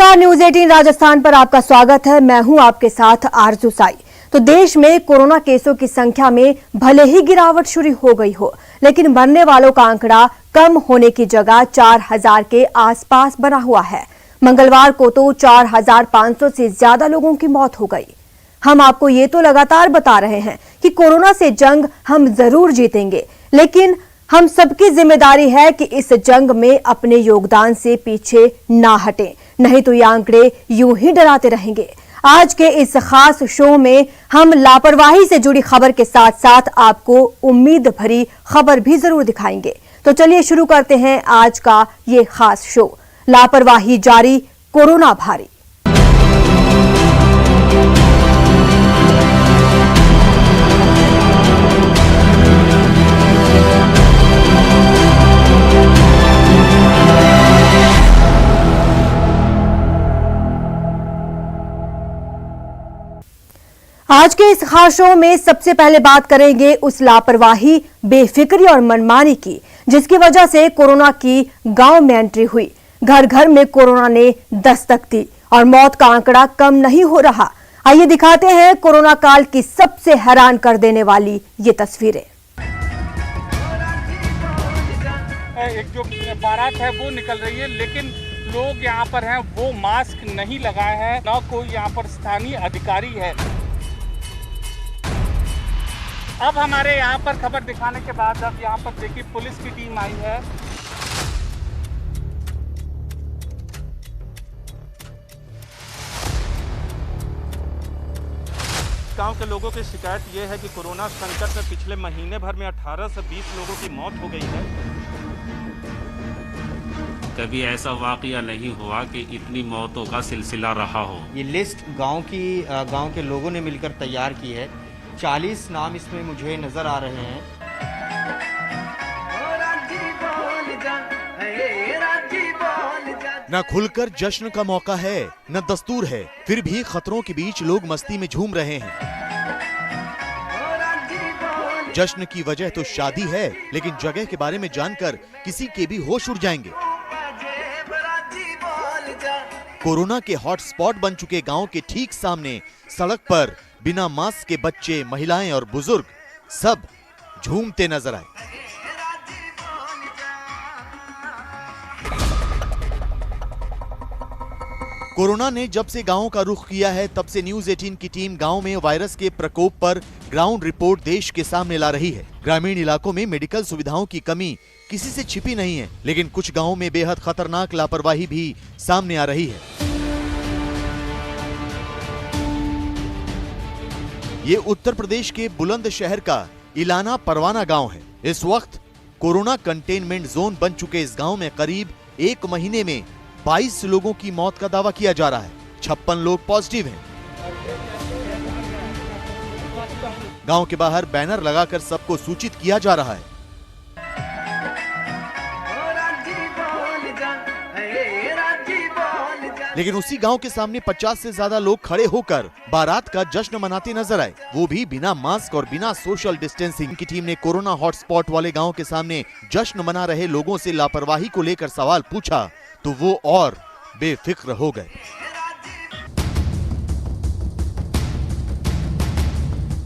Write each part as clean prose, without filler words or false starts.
नमस्कार, न्यूज 18 राजस्थान पर आपका स्वागत है। मैं हूं आपके साथ आरजू साई। तो देश में कोरोना केसों की संख्या में भले ही गिरावट शुरू हो गई हो, लेकिन मरने वालों का आंकड़ा कम होने की जगह 4000 के आसपास बना हुआ है। मंगलवार को तो 4500 से ज्यादा लोगों की मौत हो गई। हम आपको ये तो लगातार बता रहे हैं कि कोरोना से जंग हम जरूर जीतेंगे, लेकिन हम सबकी जिम्मेदारी है कि इस जंग में अपने योगदान से पीछे ना हटें, नहीं तो ये आंकड़े यूं ही डराते रहेंगे। आज के इस खास शो में हम लापरवाही से जुड़ी खबर के साथ साथ आपको उम्मीद भरी खबर भी जरूर दिखाएंगे। तो चलिए शुरू करते हैं आज का ये खास शो। लापरवाही जारी, कोरोना भारी। आज के इस खास शो में सबसे पहले बात करेंगे उस लापरवाही, बेफिक्री और मनमानी की जिसकी वजह से कोरोना की गांव में एंट्री हुई। घर घर में कोरोना ने दस्तक दी और मौत का आंकड़ा कम नहीं हो रहा। आइए दिखाते हैं कोरोना काल की सबसे हैरान कर देने वाली ये तस्वीरें। एक जो बारात है वो निकल रही है, लेकिन लोग यहाँ पर हैं वो मास्क नहीं लगाए हैं, ना कोई यहाँ पर स्थानीय अधिकारी है। अब हमारे यहाँ पर खबर दिखाने के बाद अब यहाँ पर देखिए पुलिस की टीम आई है। गांव के लोगों की शिकायत ये है कि कोरोना संकट में पिछले महीने भर में 18 से 20 लोगों की मौत हो गई है। कभी ऐसा वाकया नहीं हुआ कि इतनी मौतों का सिलसिला रहा हो। ये लिस्ट गांव के लोगों ने मिलकर तैयार की है। 40 नाम इसमें मुझे नजर आ रहे हैं। न खुलकर जश्न का मौका है, न दस्तूर है, फिर भी खतरों के बीच लोग मस्ती में झूम रहे हैं। जश्न की वजह तो शादी है, लेकिन जगह के बारे में जानकर किसी के भी होश उड़ जाएंगे। कोरोना के हॉटस्पॉट बन चुके गांव के ठीक सामने सड़क पर बिना मास्क के बच्चे, महिलाएं और बुजुर्ग सब झूमते नजर आए। कोरोना ने जब से गांवों का रुख किया है, तब से न्यूज 18 की टीम गांव में वायरस के प्रकोप पर ग्राउंड रिपोर्ट देश के सामने ला रही है। ग्रामीण इलाकों में मेडिकल सुविधाओं की कमी किसी से छिपी नहीं है, लेकिन कुछ गांवों में बेहद खतरनाक लापरवाही भी सामने आ रही है। ये उत्तर प्रदेश के बुलंदशहर का इलाना परवाना गांव है। इस वक्त कोरोना कंटेनमेंट जोन बन चुके इस गांव में करीब एक महीने में 22 लोगों की मौत का दावा किया जा रहा है। 56 लोग पॉजिटिव हैं। गांव के बाहर बैनर लगाकर सबको सूचित किया जा रहा है। लेकिन उसी गांव के सामने 50 से ज्यादा लोग खड़े होकर बारात का जश्न मनाते नजर आए, वो भी बिना मास्क और बिना सोशल डिस्टेंसिंग। की टीम ने कोरोना हॉटस्पॉट वाले गांव के सामने जश्न मना रहे लोगों से लापरवाही को लेकर सवाल पूछा तो वो और बेफिक्र हो गए।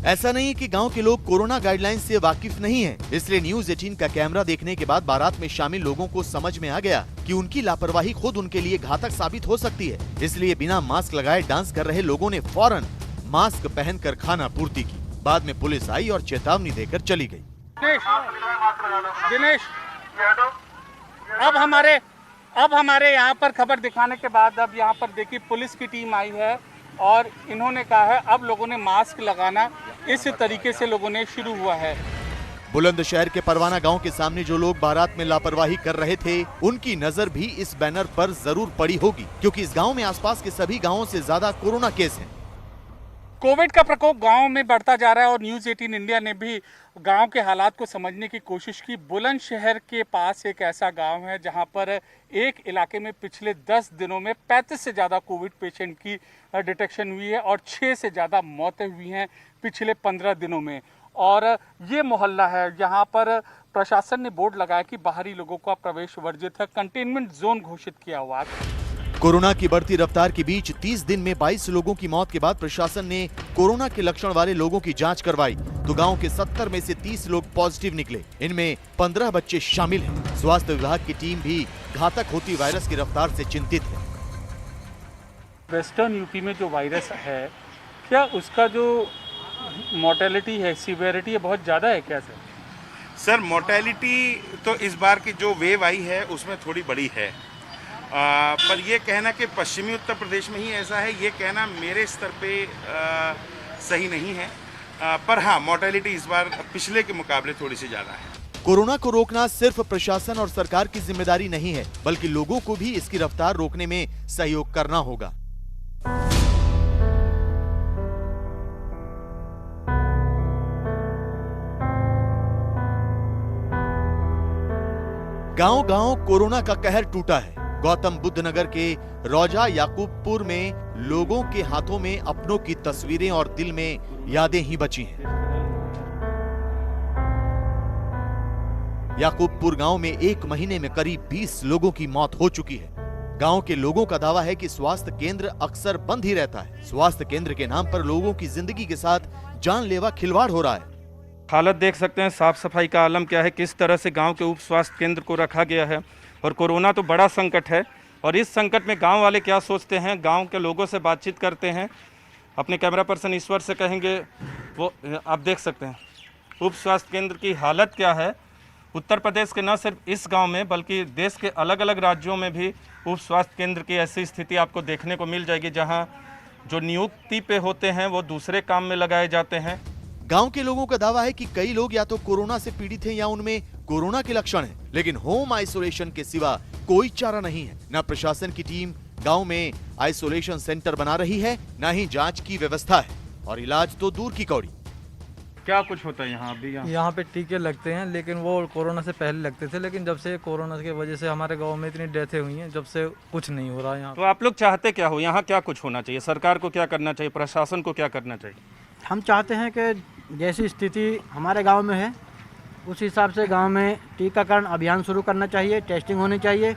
ऐसा नहीं है कि गांव के लोग कोरोना गाइडलाइंस से वाकिफ नहीं हैं, इसलिए न्यूज 18 का कैमरा देखने के बाद बारात में शामिल लोगों को समझ में आ गया कि उनकी लापरवाही खुद उनके लिए घातक साबित हो सकती है। इसलिए बिना मास्क लगाए डांस कर रहे लोगों ने फौरन मास्क पहनकर खाना पूर्ति की। बाद में पुलिस आई और चेतावनी देकर चली गई। दिनेश, अब हमारे यहाँ पर खबर दिखाने के बाद अब यहाँ पर देखिए पुलिस की टीम आई है और इन्होंने कहा है अब लोगों ने मास्क लगाना इस तरीके से लोगों ने शुरू हुआ है। बुलंदशहर के परवाना गांव के सामने जो लोग बारात में लापरवाही कर रहे थे, उनकी नजर भी इस बैनर पर जरूर पड़ी होगी, क्योंकि इस गांव में आसपास के सभी गांवों से ज्यादा कोरोना केस हैं। कोविड का प्रकोप गांव में बढ़ता जा रहा है और न्यूज 18 इंडिया ने भी गांव के हालात को समझने की कोशिश की। बुलंदशहर के पास एक ऐसा गांव है जहां पर एक इलाके में पिछले 10 दिनों में 35 से ज़्यादा कोविड पेशेंट की डिटेक्शन हुई है और 6 से ज़्यादा मौतें हुई हैं पिछले 15 दिनों में। और ये मोहल्ला है यहाँ पर प्रशासन ने बोर्ड लगाया कि बाहरी लोगों का प्रवेश वर्जित है, कंटेनमेंट जोन घोषित किया हुआ है। कोरोना की बढ़ती रफ्तार के बीच 30 दिन में 22 लोगों की मौत के बाद प्रशासन ने कोरोना के लक्षण वाले लोगों की जांच करवाई तो गांव के 70 में से 30 लोग पॉजिटिव निकले। इनमें 15 बच्चे शामिल हैं। स्वास्थ्य विभाग की टीम भी घातक होती वायरस की रफ्तार से चिंतित है। वेस्टर्न यूपी में जो वायरस है, क्या उसका जो मोर्टेलिटी है, सीवियरिटी है, बहुत ज़्यादा है क्या सर? सर मोर्टेलिटी तो इस बार की जो वेव आई है उसमें थोड़ी बड़ी है, पर ये कहना कि पश्चिमी उत्तर प्रदेश में ही ऐसा है, ये कहना मेरे स्तर पे सही नहीं है। पर हाँ, मोर्टेलिटी इस बार पिछले के मुकाबले थोड़ी सी ज़्यादा है। कोरोना को रोकना सिर्फ प्रशासन और सरकार की जिम्मेदारी नहीं है, बल्कि लोगों को भी इसकी रफ्तार रोकने में सहयोग करना होगा। गांव-गांव कोरोना का कहर टूटा है। गौतम बुद्ध नगर के रौजा याकूबपुर में लोगों के हाथों में अपनों की तस्वीरें और दिल में यादें ही बची हैं। याकूबपुर गांव में एक महीने में करीब 20 लोगों की मौत हो चुकी है। गांव के लोगों का दावा है कि स्वास्थ्य केंद्र अक्सर बंद ही रहता है। स्वास्थ्य केंद्र के नाम पर लोगों की जिंदगी के साथ जानलेवा खिलवाड़ हो रहा है। हालत देख सकते हैं, साफ सफाई का आलम क्या है, किस तरह से गांव के उप स्वास्थ्य केंद्र को रखा गया है। और कोरोना तो बड़ा संकट है, और इस संकट में गांव वाले क्या सोचते हैं, गांव के लोगों से बातचीत करते हैं। अपने कैमरा पर्सन ईश्वर से कहेंगे, वो आप देख सकते हैं उप स्वास्थ्य केंद्र की हालत क्या है। उत्तर प्रदेश के न सिर्फ इस गांव में बल्कि देश के अलग अलग राज्यों में भी उप स्वास्थ्य केंद्र की ऐसी स्थिति आपको देखने को मिल जाएगी, जहां जो नियुक्ति पे होते हैं वो दूसरे काम में लगाए जाते हैं। गांव के लोगों का दावा है कि कई लोग या तो कोरोना से पीड़ित हैं या उनमें कोरोना के लक्षण हैं, लेकिन होम आइसोलेशन के सिवा कोई चारा नहीं है। न प्रशासन की टीम गांव में आइसोलेशन सेंटर बना रही है, न ही जांच की व्यवस्था है, और इलाज तो दूर की कौड़ी। क्या कुछ होता है यहाँ अभी? यहाँ पे टीके लगते हैं, लेकिन वो कोरोना से पहले लगते थे, लेकिन जब से कोरोना की वजह से हमारे गांव में इतनी डेथें हुई हैं, जब से कुछ नहीं हो रहा है यहाँ। तो आप लोग चाहते क्या हो, यहाँ क्या कुछ होना चाहिए? सरकार को क्या करना चाहिए, प्रशासन को क्या करना चाहिए? हम चाहते हैं कि जैसी स्थिति हमारे गांव में है उस हिसाब से गांव में टीकाकरण अभियान शुरू करना चाहिए, टेस्टिंग होनी चाहिए।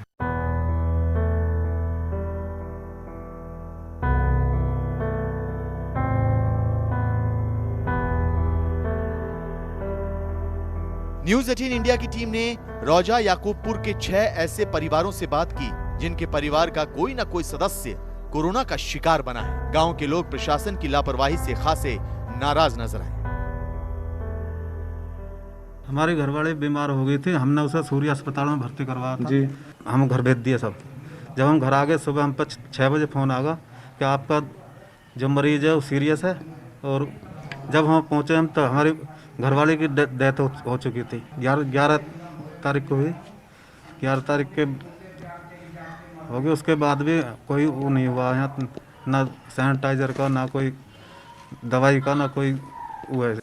न्यूज 18 इंडिया की टीम ने रौजा याकूबपुर के 6 ऐसे परिवारों से बात की जिनके परिवार का कोई न कोई सदस्य कोरोना का शिकार बना है। गांव के लोग प्रशासन की लापरवाही से खासे नाराज नजर आए। हमारे घर वाले बीमार हो गए थे, हमने उसे सूर्य अस्पताल में भर्ती करवाया था जी। हम घर भेज दिए सब। जब हम घर आ गए सुबह हम पर 6 बजे फ़ोन आ गया कि आपका जो मरीज है वो सीरियस है, और जब हम पहुँचे हम तो हमारे घर वाले की डेथ हो चुकी थी। 11 तारीख को हुई, 11 तारीख के हो गए। उसके बाद भी कोई वो नहीं हुआ यहाँ, ना सैनिटाइजर का, ना कोई दवाई का, ना कोई वो है।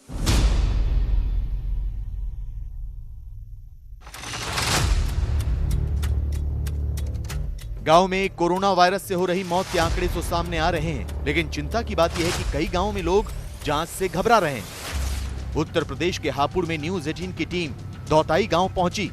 गांव में कोरोना वायरस से हो रही मौत के आंकड़े तो सामने आ रहे हैं, लेकिन चिंता की बात यह है कि कई गांवों में लोग जांच से घबरा रहे हैं। उत्तर प्रदेश के हापुड़ में न्यूज 18 की टीम दौताई गांव पहुंची।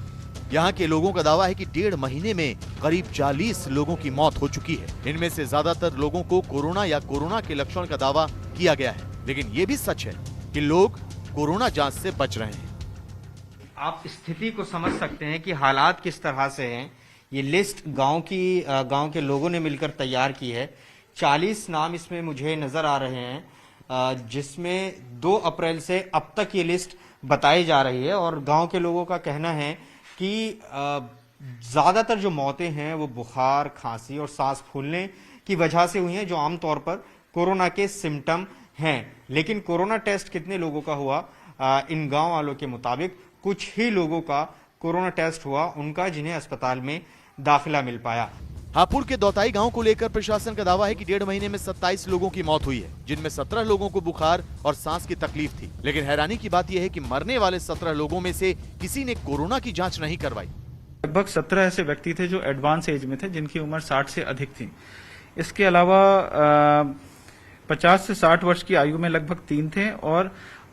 यहां के लोगों का दावा है कि 1.5 महीने में करीब 40 लोगों की मौत हो चुकी है। इनमें से ज्यादातर लोगों को कोरोना या कोरोना के लक्षण का दावा किया गया है, लेकिन ये भी सच है कि लोग कोरोना जांच से बच रहे हैं। आप स्थिति को समझ सकते हैं कि हालात किस तरह से हैं। ये लिस्ट गांव के लोगों ने मिलकर तैयार की है। 40 नाम इसमें मुझे नजर आ रहे हैं, जिसमें 2 अप्रैल से अब तक ये लिस्ट बताई जा रही है। और गांव के लोगों का कहना है कि ज्यादातर जो मौतें हैं वो बुखार, खांसी और सांस फूलने की वजह से हुई हैं, जो आमतौर पर कोरोना के सिम्टम हैं। लेकिन कोरोना टेस्ट कितने लोगों का हुआ, इन गांव वालों के मुताबिक कुछ ही लोगों का कोरोना टेस्ट हुआ, उनका जिन्हें अस्पताल में दाखिला मिल पाया। हापुड़ के दौताई गांव को लेकर प्रशासन का दावा है कि 1.5 महीने में 27 लोगों की मौत हुई है, जिनमें 17 लोगों को बुखार और सांस की तकलीफ थी। लेकिन हैरानी की बात यह है कि मरने वाले 17 लोगों में से किसी ने कोरोना की जांच नहीं करवाई। लगभग 17 ऐसे व्यक्ति थे जो एडवांस एज में थे, जिनकी उम्र 60 से अधिक थी। इसके अलावा 50 से 60 वर्ष की आयु में लगभग 3 थे, और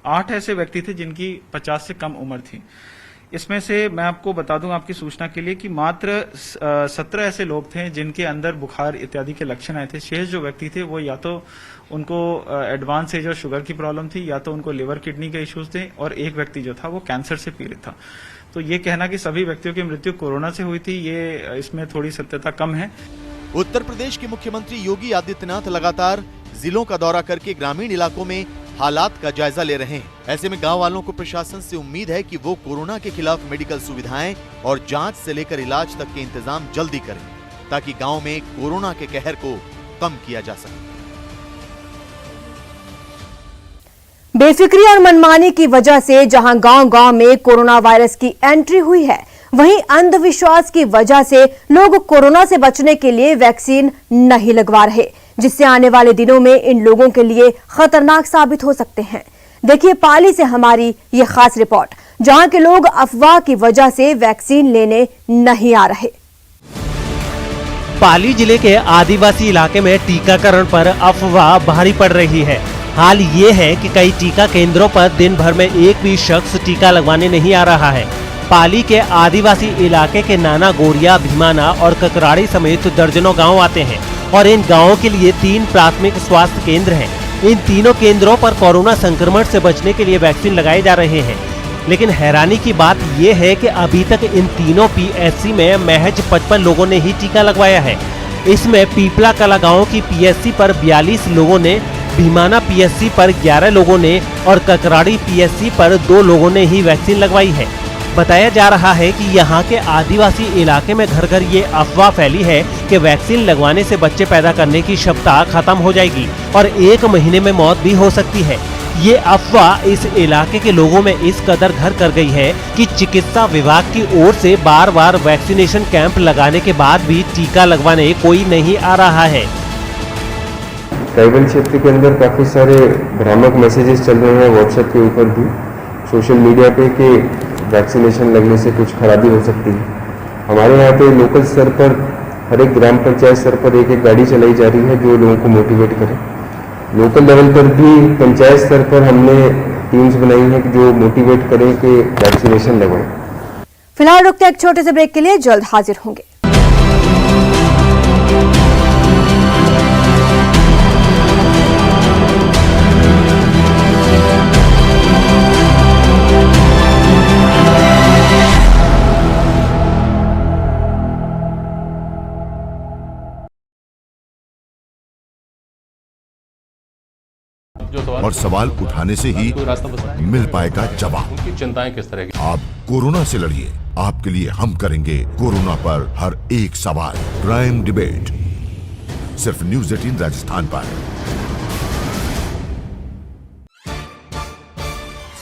8 ऐसे व्यक्ति थे जिनकी 50 से कम उम्र थी। इसमें से मैं आपको बता दूं आपकी सूचना के लिए कि मात्र 17 ऐसे लोग थे जिनके अंदर बुखार इत्यादि के लक्षण आए थे। शेष जो व्यक्ति थे वो या तो उनको एडवांस एज और शुगर की प्रॉब्लम थी, या तो उनको लिवर किडनी के इश्यूज थे, और एक व्यक्ति जो था वो कैंसर से पीड़ित था। तो ये कहना कि सभी व्यक्तियों की मृत्यु कोरोना से हुई थी, ये इसमें थोड़ी सत्यता कम है। उत्तर प्रदेश के मुख्यमंत्री योगी आदित्यनाथ लगातार जिलों का दौरा करके ग्रामीण इलाकों में हालात का जायजा ले रहे हैं। ऐसे में गांव वालों को प्रशासन से उम्मीद है कि वो कोरोना के खिलाफ मेडिकल सुविधाएं और जांच से लेकर इलाज तक के इंतजाम जल्दी करें, ताकि गांव में कोरोना के कहर को कम किया जा सके। बेफिक्री और मनमानी की वजह से जहां गांव-गांव में कोरोना वायरस की एंट्री हुई है, वहीं अंधविश्वास की वजह से लोग कोरोना से बचने के लिए वैक्सीन नहीं लगवा रहे, जिससे आने वाले दिनों में इन लोगों के लिए खतरनाक साबित हो सकते हैं। देखिए पाली से हमारी ये खास रिपोर्ट, जहां के लोग अफवाह की वजह से वैक्सीन लेने नहीं आ रहे। पाली जिले के आदिवासी इलाके में टीकाकरण पर अफवाह भारी पड़ रही है। हाल ये है कि कई टीका केंद्रों पर दिन भर में एक भी शख्स टीका लगवाने नहीं आ रहा है। पाली के आदिवासी इलाके के नाना गोरिया, भीमाना और ककराड़ी समेत दर्जनों गांव आते हैं और इन गांवों के लिए 3 प्राथमिक स्वास्थ्य केंद्र हैं। इन तीनों केंद्रों पर कोरोना संक्रमण से बचने के लिए वैक्सीन लगाए जा रहे हैं, लेकिन हैरानी की बात यह है कि अभी तक इन तीनों पीएससी में महज 55 लोगों ने ही टीका लगवाया है। इसमें पीपला कला गाँव की पीएससी पर 42 लोगों ने, भीमाना पीएससी पर 11 लोगों ने और ककराड़ी पीएससी पर 2 लोगों ने ही वैक्सीन लगवाई है। बताया जा रहा है कि यहाँ के आदिवासी इलाके में घर घर ये अफवाह फैली है कि वैक्सीन लगवाने से बच्चे पैदा करने की क्षमता खत्म हो जाएगी और 1 महीने में मौत भी हो सकती है। ये अफवाह इस इलाके के लोगों में इस कदर घर कर गई है कि चिकित्सा विभाग की ओर से बार बार वैक्सीनेशन कैंप लगाने के बाद भी टीका लगवाने कोई नहीं आ रहा है। ट्राइबल क्षेत्र के अंदर काफ़ी सारे भ्रामक मैसेजेस चल रहे हैं व्हाट्सएप के ऊपर भी, सोशल मीडिया पे, कि वैक्सीनेशन लगने से कुछ खराबी हो सकती है। हमारे यहाँ पे लोकल स्तर पर हर एक ग्राम पंचायत स्तर पर एक गाड़ी चलाई जा रही है जो लोगों को मोटिवेट करे। लोकल लेवल पर भी पंचायत स्तर पर हमने टीम्स बनाई हैं कि जो मोटिवेट करें कि वैक्सीनेशन लगवाएं। फिलहाल रुकते एक छोटे से ब्रेक के लिए, जल्द हाजिर होंगे। और सवाल उठाने से ही मिल पाएगा जवाब। उनकी चिंताएं किस तरह की? आप कोरोना से लड़िए, आपके लिए हम करेंगे कोरोना पर हर एक सवाल। प्राइम डिबेट सिर्फ न्यूज़ 18 राजस्थान पर।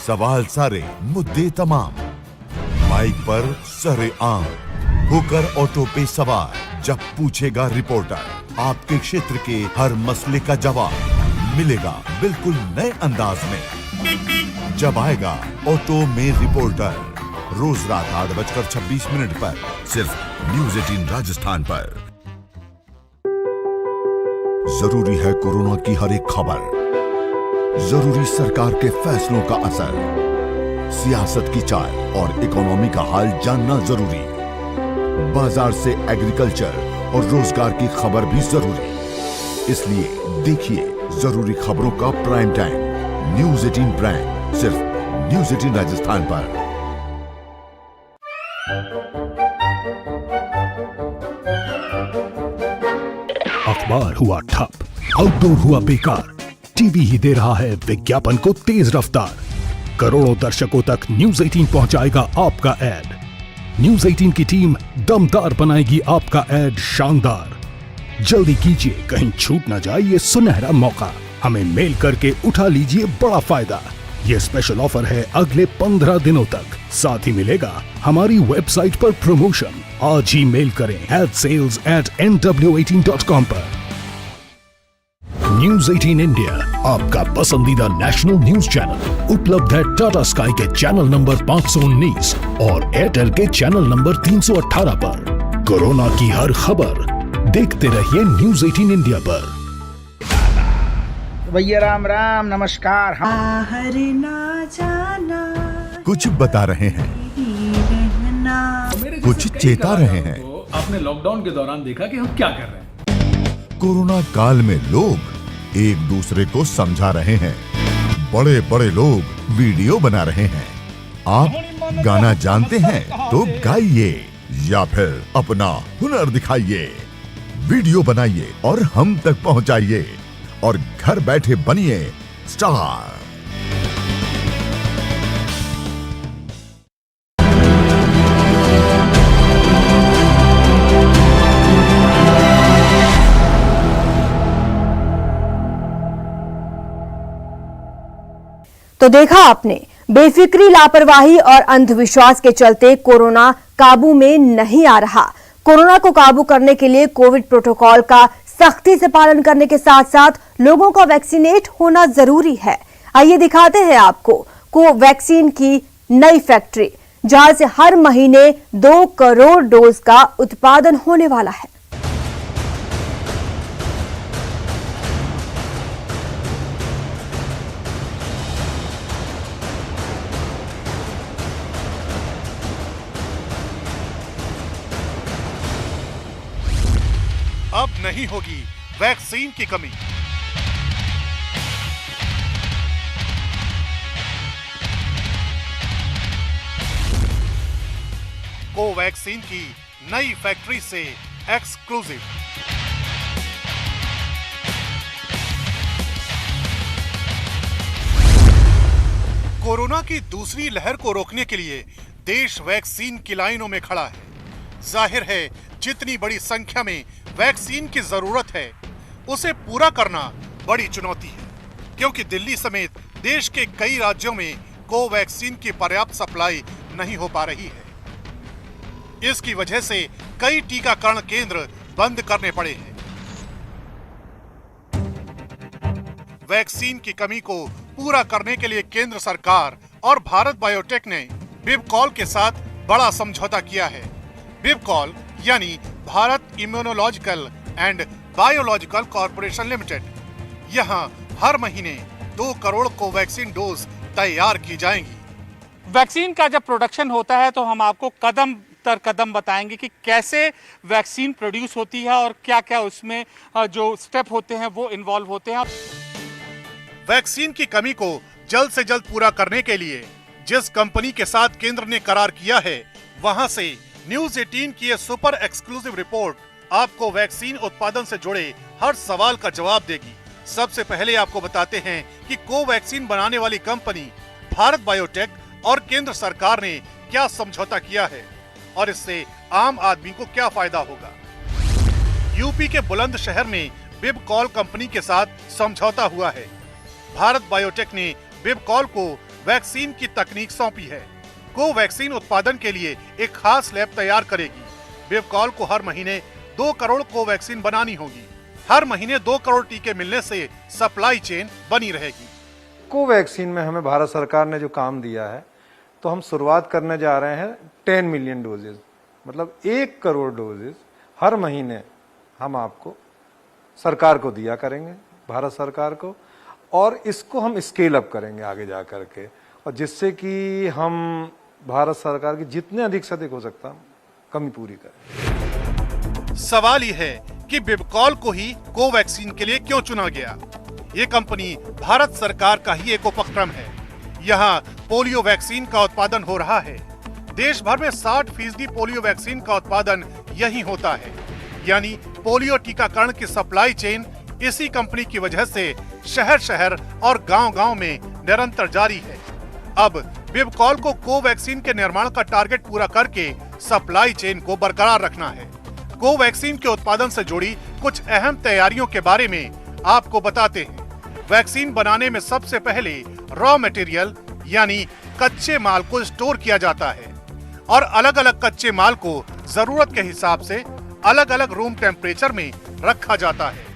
सवाल सारे, मुद्दे तमाम, माइक पर सरे आम, होकर ऑटो पे सवार। जब पूछेगा रिपोर्टर, आपके क्षेत्र के हर मसले का जवाब मिलेगा बिल्कुल नए अंदाज में। जब आएगा ऑटो में रिपोर्टर, रोज रात 8:26 पर, सिर्फ न्यूज़ 18 राजस्थान पर। जरूरी है कोरोना की हर एक खबर, जरूरी सरकार के फैसलों का असर, सियासत की चाल और इकोनॉमी का हाल जानना जरूरी, बाजार से एग्रीकल्चर और रोजगार की खबर भी जरूरी। इसलिए देखिए जरूरी खबरों का प्राइम टाइम, न्यूज़ 18 प्राइम, सिर्फ न्यूज़ 18 राजस्थान पर। अखबार हुआ ठप, आउटडोर हुआ बेकार, टीवी ही दे रहा है विज्ञापन को तेज रफ्तार। करोड़ों दर्शकों तक न्यूज़ 18 पहुंचाएगा आपका ऐड। न्यूज़ 18 की टीम दमदार बनाएगी आपका ऐड शानदार। जल्दी कीजिए, कहीं छूट ना जाए ये सुनहरा मौका। हमें मेल करके उठा लीजिए बड़ा फायदा। ये स्पेशल ऑफर है अगले 15 दिनों तक। साथ ही मिलेगा हमारी वेबसाइट पर प्रमोशन। आज ही मेल करें sales@nw18.com पर। न्यूज़ 18 इंडिया, आपका पसंदीदा नेशनल न्यूज चैनल, उपलब्ध है टाटा स्काई के चैनल नंबर 519 और एयरटेल के चैनल नंबर 318 पर। कोरोना की हर खबर देखते रहिए न्यूज़ 18 इंडिया पर। भैया राम राम, नमस्कार। कुछ बता रहे हैं, कुछ चेता रहे हैं। आपने लॉकडाउन के दौरान देखा कि हम क्या कर रहे हैं। कोरोना काल में लोग एक दूसरे को समझा रहे हैं, बड़े बड़े लोग वीडियो बना रहे हैं। आप गाना जानते हैं तो गाइए या फिर अपना हुनर दिखाइए, वीडियो बनाइए और हम तक पहुंचाइए और घर बैठे बनिए स्टार। तो देखा आपने, बेफिक्री, लापरवाही और अंधविश्वास के चलते कोरोना काबू में नहीं आ रहा। कोरोना को काबू करने के लिए कोविड प्रोटोकॉल का सख्ती से पालन करने के साथ साथ लोगों का वैक्सीनेट होना जरूरी है। आइए दिखाते हैं आपको कोवैक्सीन की नई फैक्ट्री, जहां से हर महीने 2 करोड़ डोज का उत्पादन होने वाला है। अब नहीं होगी वैक्सीन की कमी। कोवैक्सीन की नई फैक्ट्री से एक्सक्लूसिव। कोरोना की दूसरी लहर को रोकने के लिए देश वैक्सीन की लाइनों में खड़ा है। जाहिर है, जितनी बड़ी संख्या में वैक्सीन की जरूरत है, उसे पूरा करना बड़ी चुनौती है, क्योंकि दिल्ली समेत देश के कई राज्यों में कोवैक्सीन की पर्याप्त सप्लाई नहीं हो पा रही है। इसकी वजह से कई टीकाकरण केंद्र बंद करने पड़े हैं। वैक्सीन की कमी को पूरा करने के लिए केंद्र सरकार और भारत बायोटेक ने बिबकॉल के साथ बड़ा समझौता किया है। बिबकॉल यानी Bharat immunological and biological corporation limited. यहां हर महीने 2 करोड़ कोवैक्सीन डोज तैयार की जाएंगी। वैक्सीन का जब प्रोडक्शन होता है तो हम आपको कदम दर कदम बताएंगे कि कैसे वैक्सीन प्रोड्यूस होती है और क्या क्या उसमें जो स्टेप होते हैं वो इन्वॉल्व होते हैं। वैक्सीन की कमी को जल्द से जल्द पूरा करने के लिए जिस कंपनी के साथ केंद्र ने करार किया है, वहां से न्यूज 18 की ये सुपर एक्सक्लूसिव रिपोर्ट आपको वैक्सीन उत्पादन से जुड़े हर सवाल का जवाब देगी। सबसे पहले आपको बताते हैं कि कोवैक्सीन बनाने वाली कंपनी भारत बायोटेक और केंद्र सरकार ने क्या समझौता किया है और इससे आम आदमी को क्या फायदा होगा। यूपी के बुलंदशहर में बिबकॉल कंपनी के साथ समझौता हुआ है। भारत बायोटेक ने बिबकॉल को वैक्सीन की तकनीक सौंपी है। कोवैक्सीन उत्पादन के लिए एक खास लैब तैयार करेगी। बिबकॉल को हर महीने 2 करोड़ कोवैक्सीन बनानी होगी। हर महीने 2 करोड़ टीके मिलने से सप्लाई चेन बनी रहेगी। कोवैक्सीन में हमें भारत सरकार ने जो काम दिया है, तो हम शुरुआत करने जा रहे हैं 10 मिलियन डोजेज, मतलब 1 करोड़ डोजेज हर महीने हम आपको सरकार को दिया करेंगे, भारत सरकार को, और इसको हम स्केल अप करेंगे आगे जा करके, और जिससे कि हम भारत सरकार की जितने अधिक से अधिक हो सकता कमी पूरी करें। सवाल यह है कि बिबकॉल को ही कोवैक्सीन के लिए क्यों चुना गया। ये कंपनी भारत सरकार का ही एक उपक्रम है। यहाँ पोलियो वैक्सीन का उत्पादन हो रहा है। देश भर में 60% पोलियो वैक्सीन का उत्पादन यही होता है। यानी पोलियो टीकाकरण की सप्लाई चेन इसी कंपनी की वजह से शहर शहर और गांव गांव में निरंतर जारी है। अब बिबकॉल को कोवैक्सीन के निर्माण का टारगेट पूरा करके सप्लाई चेन को बरकरार रखना है। कोवैक्सीन के उत्पादन से जुड़ी कुछ अहम तैयारियों के बारे में आपको बताते हैं। वैक्सीन बनाने में सबसे पहले रॉ मटेरियल यानी कच्चे माल को स्टोर किया जाता है और अलग अलग कच्चे माल को जरूरत के हिसाब से अलग अलग रूम टेम्परेचर में रखा जाता है।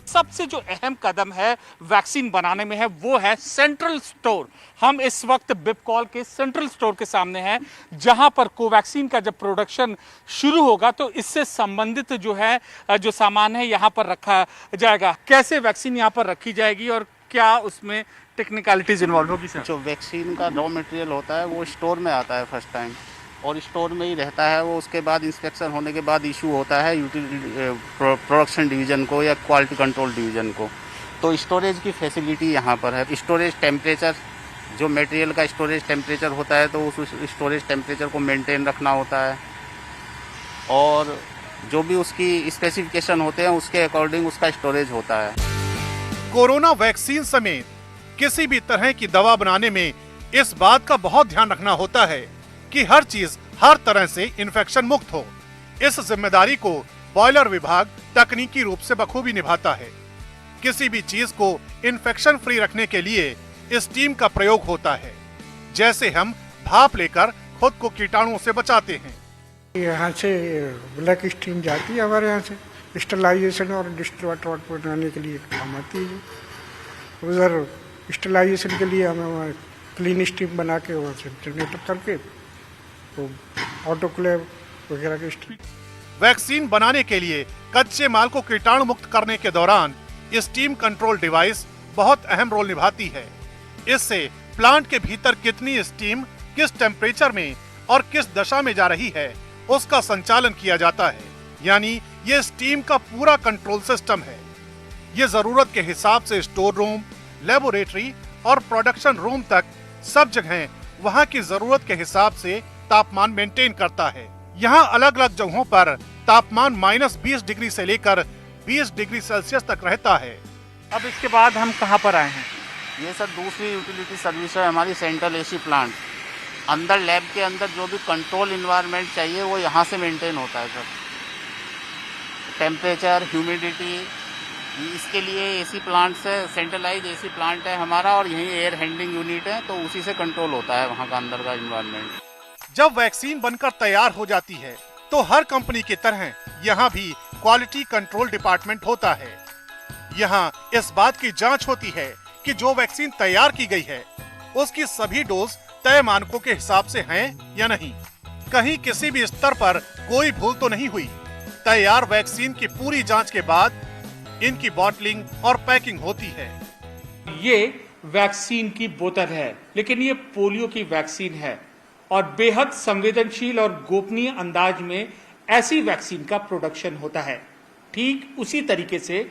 सबसे जो अहम कदम है वैक्सीन बनाने में है वो है सेंट्रल स्टोर। हम इस वक्त बिबकॉल के सेंट्रल स्टोर के सामने हैं, जहां पर कोवैक्सीन का जब प्रोडक्शन शुरू होगा तो इससे संबंधित जो है जो सामान है यहां पर रखा जाएगा। कैसे वैक्सीन यहां पर रखी जाएगी और क्या उसमें टेक्निकलिटीज इन्वॉल्व होगी सर? जो वैक्सीन का रॉ मटेरियल होता है वो स्टोर में आता है फर्स्ट टाइम, और स्टोर में ही रहता है वो। उसके बाद इंस्पेक्शन होने के बाद इशू होता है प्रोडक्शन डिवीज़न को या क्वालिटी कंट्रोल डिवीज़न को। तो स्टोरेज की फैसिलिटी यहाँ पर है। स्टोरेज टेम्परेचर, जो मटेरियल का स्टोरेज टेम्परेचर होता है तो उस स्टोरेज टेम्परेचर को मेंटेन रखना होता है, और जो भी उसकी स्पेसिफिकेशन होते हैं उसके अकॉर्डिंग उसका स्टोरेज होता है। कोरोना वैक्सीन समेत किसी भी तरह की दवा बनाने में इस बात का बहुत ध्यान रखना होता है कि हर चीज हर तरह से इन्फेक्शन मुक्त हो। इस जिम्मेदारी को बॉयलर विभाग तकनीकी रूप से बखूबी निभाता है। किसी भी चीज को इन्फेक्शन फ्री रखने के लिए स्टीम का प्रयोग होता है, जैसे हम भाप लेकर खुद को कीटाणुओं से बचाते हैं। यहाँ से ब्लैक स्टीम जाती है हमारे यहाँ से, स्टरलाइजेशन और डिस्टिल्ड वाटर बनाने के लिए काम आती है। उधर स्टरलाइजेशन के लिए हमें क्लीन स्टीम बना के वहाँ से जनरेटर करके तो ऑटोक्लेव वगैरह के स्टीम। वैक्सीन बनाने के लिए कच्चे माल को कीटाणु मुक्त करने के दौरान स्टीम कंट्रोल डिवाइस बहुत अहम रोल निभाती है। इससे प्लांट के भीतर कितनी स्टीम किस टेम्परेचर में और किस दशा में जा रही है उसका संचालन किया जाता है। यानी ये स्टीम का पूरा कंट्रोल सिस्टम है। ये जरूरत के हिसाब से स्टोर रूम, लेबोरेटरी और प्रोडक्शन रूम तक सब जगह वहाँ की जरूरत के हिसाब से तापमान मेंटेन करता है। यहाँ अलग अलग जगहों पर तापमान -20 डिग्री से लेकर 20 डिग्री सेल्सियस तक रहता है। अब इसके बाद हम कहाँ पर आए हैं? ये सर दूसरी यूटिलिटी सर्विस है हमारी, सेंट्रल एसी प्लांट। अंदर लैब के अंदर जो भी कंट्रोल इन्वायरमेंट चाहिए वो यहाँ से मेंटेन होता है सर। टेम्परेचर, ह्यूमिडिटी, इसके लिए एसी प्लांट से सेंट्रलाइज एसी प्लांट है हमारा, और यही एयर हैंडलिंग यूनिट है, तो उसी से कंट्रोल होता है वहाँ का अंदर का इन्वायरमेंट। जब वैक्सीन बनकर तैयार हो जाती है तो हर कंपनी की तरह यहाँ भी क्वालिटी कंट्रोल डिपार्टमेंट होता है। यहाँ इस बात की जांच होती है कि जो वैक्सीन तैयार की गई है उसकी सभी डोज तय मानकों के हिसाब से हैं या नहीं, कहीं किसी भी स्तर पर कोई भूल तो नहीं हुई। तैयार वैक्सीन की पूरी जांच के बाद इनकी बॉटलिंग और पैकिंग होती है। ये वैक्सीन की बोतल है, लेकिन ये पोलियो की वैक्सीन है और बेहद संवेदनशील और गोपनीय अंदाज में ऐसी वैक्सीन का प्रोडक्शन होता है। ठीक उसी तरीके से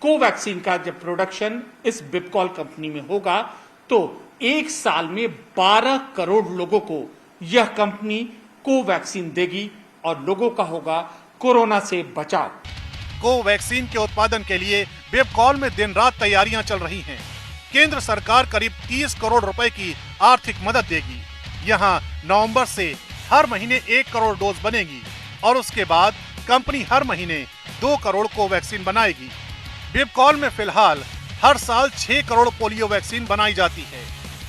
कोवैक्सीन का जब प्रोडक्शन इस बिपकॉल कंपनी में होगा तो एक साल में 12 करोड़ लोगों को यह कंपनी कोवैक्सीन देगी और लोगों का होगा कोरोना से बचाव। कोवैक्सीन के उत्पादन के लिए बिपकॉल में दिन रात तैयारियां चल रही हैं। केंद्र सरकार करीब 30 करोड़ रुपए की आर्थिक मदद देगी। यहाँ नवंबर से हर महीने 1 करोड़ डोज बनेगी और उसके बाद कंपनी हर महीने 2 करोड़ कोवैक्सीन बनाएगी। बिपकॉल में फिलहाल हर साल 6 करोड़ पोलियो वैक्सीन बनाई जाती है,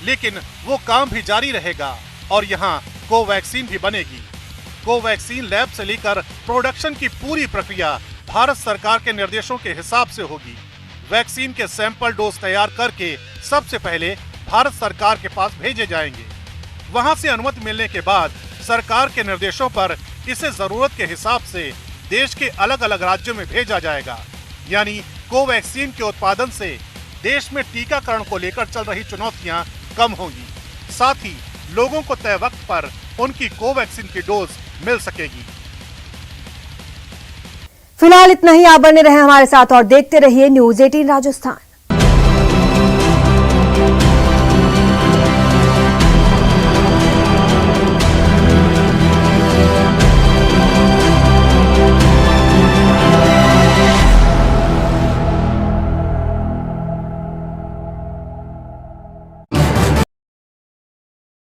लेकिन वो काम भी जारी रहेगा और यहाँ कोवैक्सीन भी बनेगी। कोवैक्सीन लैब से लेकर प्रोडक्शन की पूरी प्रक्रिया भारत सरकार के निर्देशों के हिसाब से होगी। वैक्सीन के सैंपल डोज तैयार करके सबसे पहले भारत सरकार के पास भेजे जाएंगे। वहां से अनुमति मिलने के बाद सरकार के निर्देशों पर इसे जरूरत के हिसाब से देश के अलग अलग राज्यों में भेजा जाएगा। यानी कोवैक्सीन के उत्पादन से देश में टीकाकरण को लेकर चल रही चुनौतियां कम होंगी, साथ ही लोगों को तय वक्त पर उनकी कोवैक्सीन की डोज मिल सकेगी। फिलहाल इतना ही। आप बने रहे हमारे साथ और देखते रहिए न्यूज़ 18 राजस्थान।